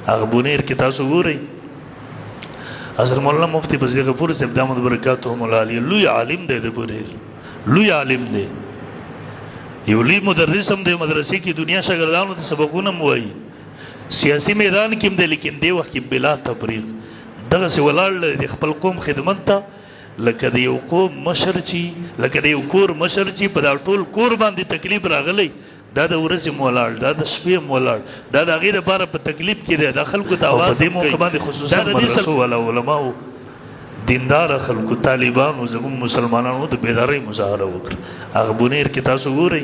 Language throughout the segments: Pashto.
هغه بونیر کې تاسو ګورئ حضرت مولانا مفتی فضل غفور صاحب دامت برکاتهم العالیه لوی عالم دی د بونیر لوی عالم دی یو لوی مدرس هم دی مدرسې کې دنیا شاګردانو ته سبقونه هم وایي سیاسي میدان کې هم دی لیکن دی وخت کې بلا تفریق دغسې ولاړ د خپل قوم خدمت ته لکه د یو قوم مشر چې لکه د یو کور مشر چې په دا ټول کور باندې تکلیف راغلی دا د ورځې م ولاړ دا د شپې م ولاړ دا د هغې دپاره په تکلیف کې دی دا خلکو ته اواز هم کوي باندې خصوصا مدرسو والا علماو دینداره خلکو طالبانو زموږ مسلمانانو د بیدارۍ مظاهره وکړه هغه بونیر کې تاسو ګورئ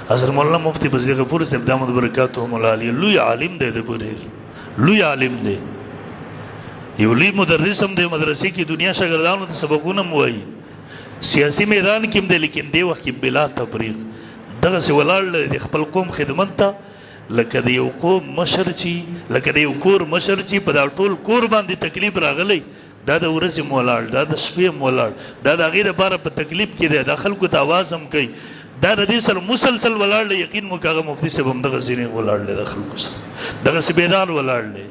حضرت مولانا مفتی فضل غفور صاحب دامت برکاتهم العالیه لوی عالم دی د بونیر لوی عالم دی یو لوی مدرس هم دی مدرسې کې دنیا شاګردانو ته سبقونه هم وایي سیاسي میدان کې هم دی لیکن دی وخت کې بلا تفریق دغسې ولاړ د خپل قوم خدمت ته لکه د یو قوم مشر چې لکه د یو کور مشر چې په دا ټول کور باندې تکلیف راغلی دا د ورځې م ولاړ دا د شپې م ولاړ دا د هغې دپاره په تکلیف کې دی دا خلکو ته اواز هم کوي دا د دې سره مسلسل ولاړ دی یقین مو که هغه مفتي صاحب هم دغسې نه ولاړ دی د خلکو سره دغسې بیدار ولاړ دی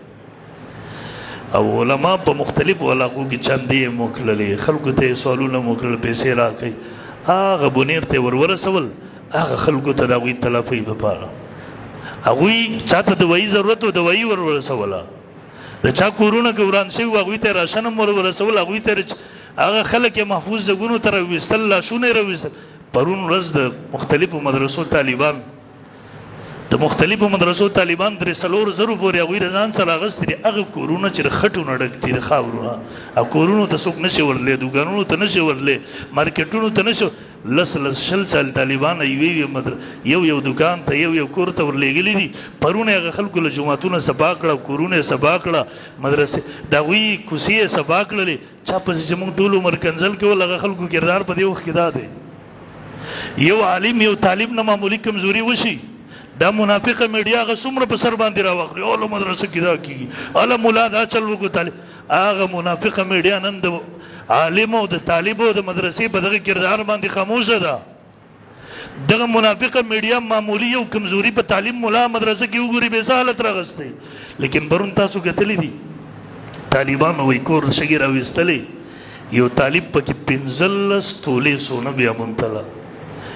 او علما په مختلفو علاقو کې چندې مو کړلې خلکو ته یې سوالونه مو کړل پیسې راکوئ هغه بونیر ته یې ورورسول هغه خلکو ته د هغوی تلافۍ دپاره هغوی چاته دوایي ضرورت و دوایي ورسوله د چا کورونه که وران شوي وو هغوی ته یې راشن هم ورسول هغوی ته هغه خلک یې محفوظ ځایونو ته راویستل لاشونه یې راویستل پرون ورځ د مختلفو مدرسو طالبان د مختلفو مدرسو طالبان 300 زره پورې هغوی د ځان سره اخیستي دي هغه کورونه چې د خټو نه ډک دي د خاورو نه او کورونو ته څوک نشي ورتلی دوکانونو ته نشي ورتلی مارکیټونو ته نشي لس شل سال طالبان یو دوکان ته یو کور ته ورلېږلي دي پرون یې هغه خلکو له جوماتونه صفا کړه کورونه یې صفا کړه مدرسې د هغوی کوڅې یې صفا کړلې چا پسې چې موږ ټول عمر کنځل کول هغه خلکو کردار په دې وخت کې دا دی یو عالم یو طالب نه معمولي کمزوري وشي دا منافقه میډیا هغه څومره په سر باندې راواخلي اوله مدرسه کې دا کېږي اله ملا دا چل وکړو طالب هغه منافقه میډیا نن د عالم او د طالب او د مدرسې په دغه کردار باندې خاموشه ده دغه منافقه میډیا معمولي یو کمزوري په تعلیم ملا مدرسه کې وګوري بې څه حالت راغستی لیکن پرون تاسو کتلی دي طالبانو وایي کور شګې راویستلې یو طالب پکې 15 تولې سونه بیا منتله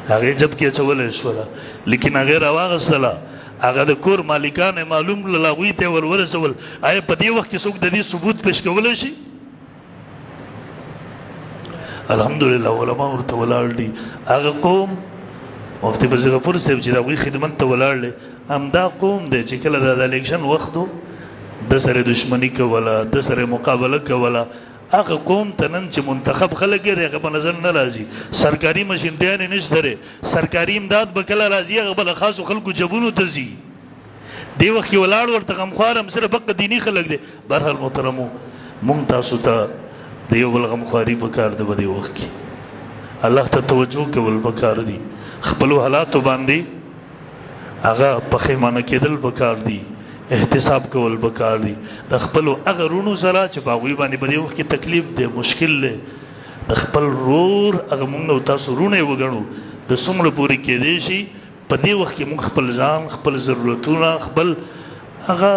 هغه جب کې اچولی شوله لیکن هغې راواغستله هغه د کور مالکان معلوم کړل هغوی ته یې ورسول آیا په دې وخت کې څوک د دې ثبوت پیش کولی شي الحمدلله علما ورته ولاړ دي هغه قوم مفتي فضل غفور صاحب چې د هغوی خدمت ته ولاړ دی همدا قوم دی چې کله د الیکشن وخت و د سره دشمني کوله د سره مقابله کوله هغه قوم ته نن چې منتخب خلک یې هغه په نظر نه راځي سرکاري مشینټیانې نشته دی سرکاري امداد به کله راځي هغه به د خاصو خلکو جبونو ته ځي دې وخت کې ولاړ ورته غمخوار هم صرف حق دیني خلک دی بهرحال محترمو مونږ تاسو ته د یو بل غمخواري پکار ده په دې وخت کې الله ته توجه کول پکار دي خپلو حالاتو باندې هغه پښیمانه کېدل پکار دي احتساب کول پکار دي د خپلو هغه رونو سره چې په هغوی باندې په دې وخت کې تکلیف دی مشکل دی د خپل رور هغه مونږ او تاسو رونه یې وګڼو د څومره پورې کېدی شي په دې وخت کې مونږ خپل ځان خپل ضرورتونه خپل هغه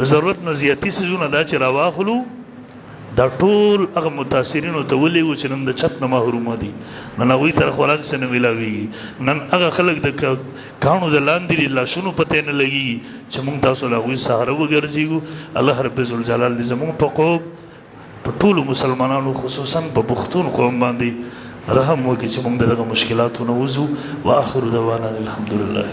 د ضرورت نه زیاتي څیزونه دا چې راواخلو دا ټول هغه متاثرینو ته ولېږو چې نن د چت نه محرومه دي نن هغوی ته خوراک څه نه میلاویږي نن هغه خلک د کاڼو د لاندې دي لاسونو پتې نه لګېږي چې موږ تاسو له هغوی سهاره وګرځېږو الله رب ذوالجلال دې زموږ په قوم په ټولو مسلمانانو خصوصا په پښتون قوم باندې رحم وکړي چې موږ د دغه مشکلاتو نه وځو واخر دعوانا الحمدلله